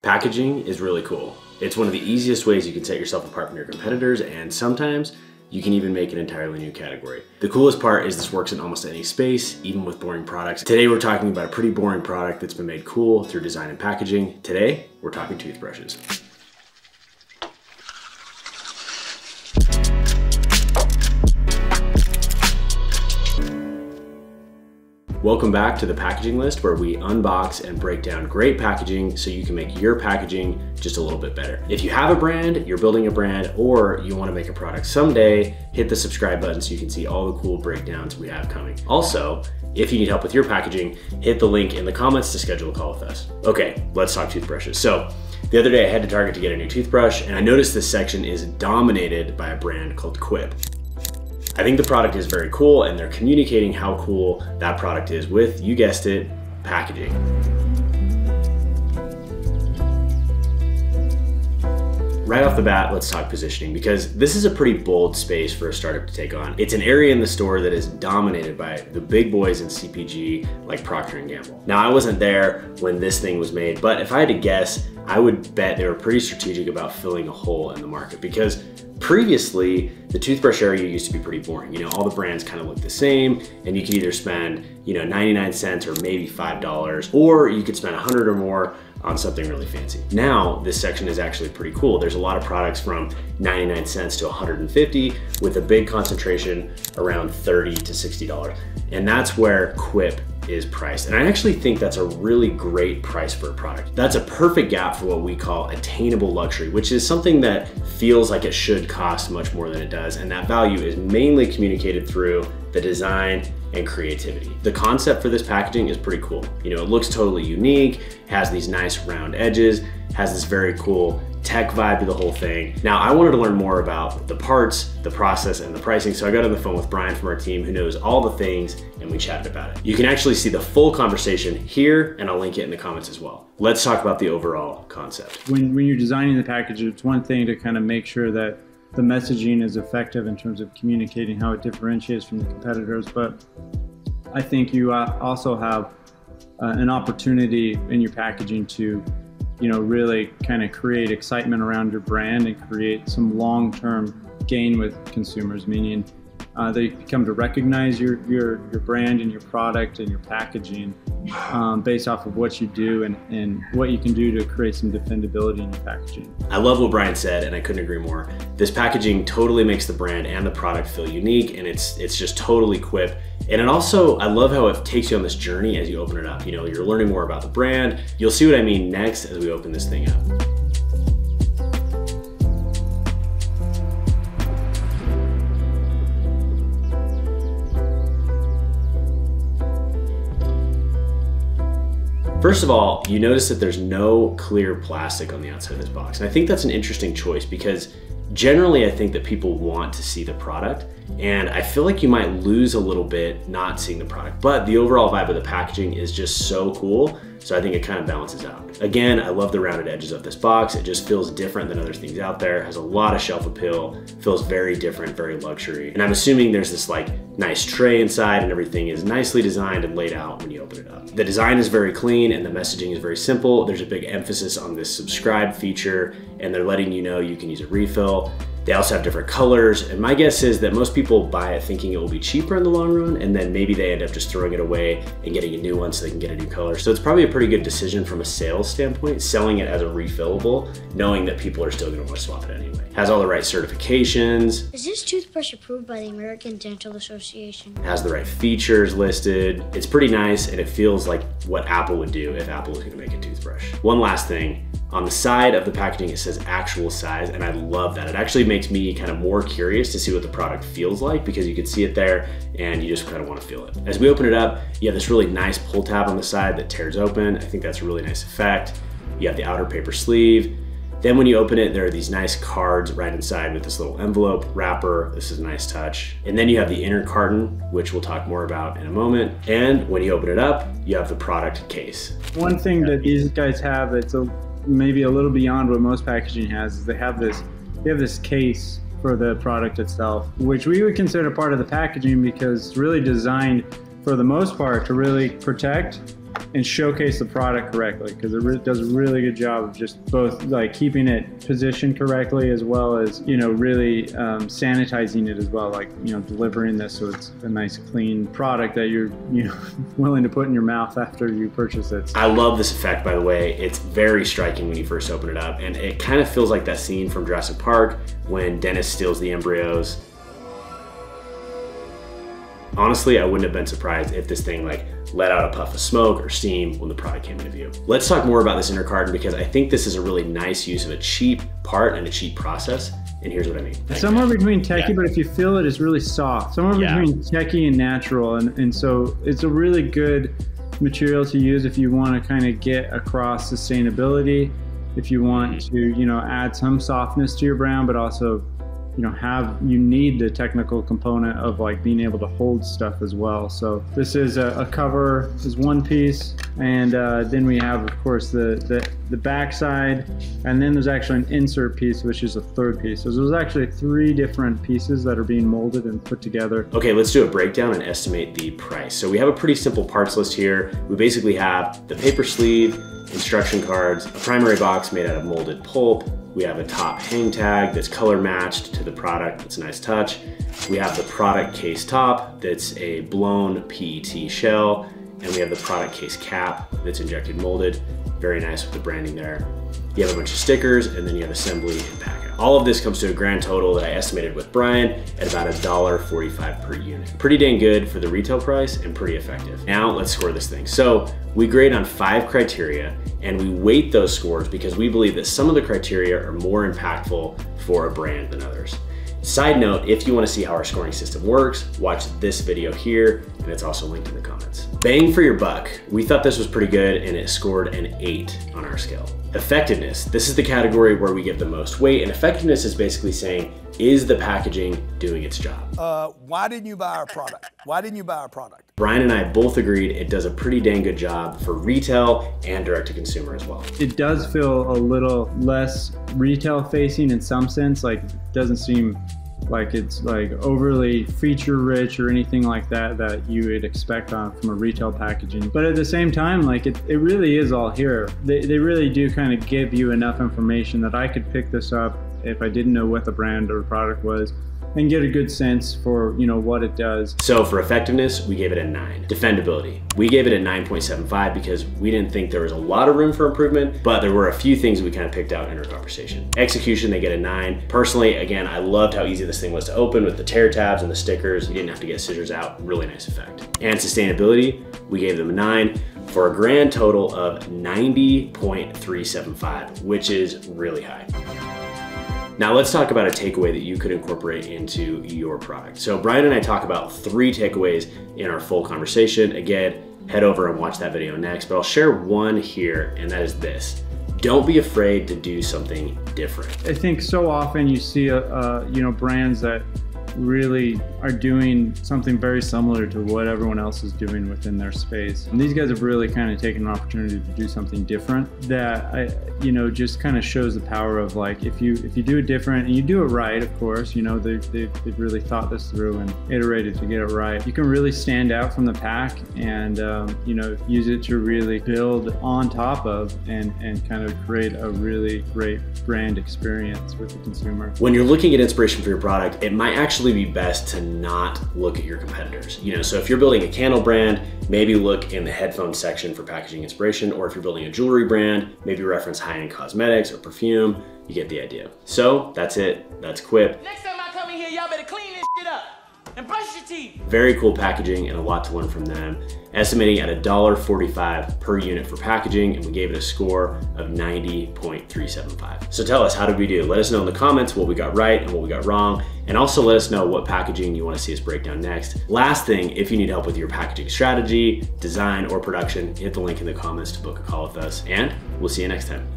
Packaging is really cool. It's one of the easiest ways you can set yourself apart from your competitors, and sometimes you can even make an entirely new category. The coolest part is this works in almost any space, even with boring products. Today we're talking about a pretty boring product that's been made cool through design and packaging. Today, we're talking toothbrushes. Welcome back to the packaging list, where we unbox and break down great packaging so you can make your packaging just a little bit better. If you have a brand, you're building a brand, or you want to make a product someday, hit the subscribe button so you can see all the cool breakdowns we have coming. Also, if you need help with your packaging, hit the link in the comments to schedule a call with us. Okay, let's talk toothbrushes. So the other day I head to Target to get a new toothbrush, and I noticed this section is dominated by a brand called Quip. I think the product is very cool, and they're communicating how cool that product is with, you guessed it, packaging. Right off the bat, let's talk positioning, because this is a pretty bold space for a startup to take on. It's an area in the store that is dominated by the big boys in CPG like Procter & Gamble. Now, I wasn't there when this thing was made, but if I had to guess, I would bet they were pretty strategic about filling a hole in the market, because previously, the toothbrush area used to be pretty boring. You know, all the brands kind of look the same, and you could either spend, 99 cents or maybe $5, or you could spend 100 or more on something really fancy. Now, this section is actually pretty cool. There's a lot of products from 99 cents to 150 with a big concentration around $30 to $60. And that's where Quip is priced. And I actually think that's a really great price for a product. That's a perfect gap for what we call attainable luxury, which is something that feels like it should cost much more than it does. And that value is mainly communicated through the design and creativity. The concept for this packaging is pretty cool. It looks totally unique, has these nice round edges, has this very cool tech vibe to the whole thing. Now, I wanted to learn more about the parts, the process, and the pricing, so I got on the phone with Brian from our team, who knows all the things, and we chatted about it. You can actually see the full conversation here, and I'll link it in the comments as well. Let's talk about the overall concept. When you're designing the package, it's one thing to kind of make sure that the messaging is effective in terms of communicating how it differentiates from the competitors, but I think you also have an opportunity in your packaging to really kind of create excitement around your brand and create some long-term gain with consumers, meaning they come to recognize your brand and your product and your packaging based off of what you do and what you can do to create some defendability in your packaging. I love what Brian said, and I couldn't agree more. This packaging totally makes the brand and the product feel unique, and it's just totally Quip. And it also, I love how it takes you on this journey as you open it up. You're learning more about the brand. You'll see what I mean next as we open this thing up. First of all, you notice that there's no clear plastic on the outside of this box. And I think that's an interesting choice, because generally I think that people want to see the product, and I feel like you might lose a little bit not seeing the product, but the overall vibe of the packaging is just so cool. So I think it kind of balances out. Again, I love the rounded edges of this box. It just feels different than other things out there. It has a lot of shelf appeal, feels very different, very luxury. And I'm assuming there's this nice tray inside, and everything is nicely designed and laid out when you open it up. The design is very clean, and the messaging is very simple. There's a big emphasis on this subscribe feature, and they're letting you know you can use a refill. They also have different colors, and my guess is that most people buy it thinking it will be cheaper in the long run, and then maybe they end up just throwing it away and getting a new one so they can get a new color. So it's probably a pretty good decision from a sales standpoint, selling it as a refillable, knowing that people are still gonna want to swap it anyway. Has all the right certifications. Is this toothbrush approved by the American Dental Association? Has the right features listed. It's pretty nice, and it feels like what Apple would do if Apple was gonna make a toothbrush. One last thing. On the side of the packaging, it says actual size, and I love that. It actually makes me kind of more curious to see what the product feels like, because you can see it there and you just kind of want to feel it. As we open it up, you have this really nice pull tab on the side that tears open. I think that's a really nice effect. You have the outer paper sleeve. Then when you open it, there are these nice cards right inside with this little envelope wrapper. This is a nice touch. And then you have the inner carton, which we'll talk more about in a moment. And when you open it up, you have the product case. One thing that these guys have that's maybe a little beyond what most packaging has is they have this case for the product itself, which we would consider part of the packaging, because it's really designed for the most part to really protect and showcase the product correctly, because it does a really good job of just both like keeping it positioned correctly as well as, you know, really sanitizing it as well, like, you know, delivering this so it's a nice clean product that you're, you know, willing to put in your mouth after you purchase it. I love this effect, by the way. It's very striking when you first open it up, and it kind of feels like that scene from Jurassic Park when Dennis steals the embryos. Honestly, I wouldn't have been surprised if this thing like let out a puff of smoke or steam when the product came into view. Let's talk more about this inner carton, because I think this is a really nice use of a cheap part and a cheap process. And here's what I mean. It's somewhere between techie, but if you feel it, it's really soft. Somewhere between techie and natural. And so it's a really good material to use if you want to kind of get across sustainability, if you want to, you know, add some softness to your brand, but also, you know, you need the technical component of like being able to hold stuff as well. So this is a cover, is one piece, and then we have, of course, the back side, and then there's actually an insert piece, which is a third piece. So there's actually 3 different pieces that are being molded and put together. Okay, let's do a breakdown and estimate the price. So we have a pretty simple parts list here. We basically have the paper sleeve, instruction cards, a primary box made out of molded pulp. We have a top hang tag that's color matched to the product. That's a nice touch. We have the product case top that's a blown PET shell. And we have the product case cap that's injected molded. Very nice with the branding there. You have a bunch of stickers, and then you have assembly and packet. All of this comes to a grand total that I estimated with Bryan at about $1.45 per unit. Pretty dang good for the retail price and pretty effective. Now let's score this thing. So we grade on 5 criteria, and we weight those scores because we believe that some of the criteria are more impactful for a brand than others. Side note, if you want to see how our scoring system works, watch this video here, and it's also linked in the comments. Bang for your buck. We thought this was pretty good, and it scored an 8 on our scale. Effectiveness. This is the category where we give the most weight, and effectiveness is basically saying, is the packaging doing its job? Why didn't you buy our product? Why didn't you buy our product? Bryan and I both agreed it does a pretty dang good job for retail and direct to consumer as well. It does feel a little less retail facing in some sense, like it doesn't seem like it's like overly feature rich or anything like that you would expect from a retail packaging. But at the same time, like it really is all here. They really do kind of give you enough information that I could pick this up if I didn't know what the brand or product was, and get a good sense for, you know, what it does. So for effectiveness, we gave it a 9. Defendability, we gave it a 9.75 because we didn't think there was a lot of room for improvement, but there were a few things we kind of picked out in our conversation. Execution, they get a 9. Personally, again, I loved how easy this thing was to open with the tear tabs and the stickers. You didn't have to get scissors out. Really nice effect. And sustainability, we gave them a 9 for a grand total of 90.375, which is really high. Now let's talk about a takeaway that you could incorporate into your product. So Bryan and I talk about 3 takeaways in our full conversation. Again, head over and watch that video next, but I'll share one here, and that is this. Don't be afraid to do something different. I think so often you see, you know, brands that really are doing something very similar to what everyone else is doing within their space. And these guys have really kind of taken an opportunity to do something different that you know, just kind of shows the power of like, if you do it different and you do it right, of course, you know, they've really thought this through and iterated to get it right. You can really stand out from the pack and, you know, use it to really build on top of and kind of create a really great brand experience with the consumer. When you're looking at inspiration for your product, it might actually be best to not look at your competitors. You know, so if you're building a candle brand, maybe look in the headphone section for packaging inspiration, or if you're building a jewelry brand, maybe reference high-end cosmetics or perfume. You get the idea. So that's it. That's Quip. Next time I come in here, y'all better clean this shit up and brush your teeth. Very cool packaging and a lot to learn from them. Estimating at $1.45 per unit for packaging, and we gave it a score of 90.375. So tell us, how did we do? Let us know in the comments what we got right and what we got wrong, and also let us know what packaging you want to see us break down next. Last thing, if you need help with your packaging strategy, design, or production, hit the link in the comments to book a call with us, and we'll see you next time.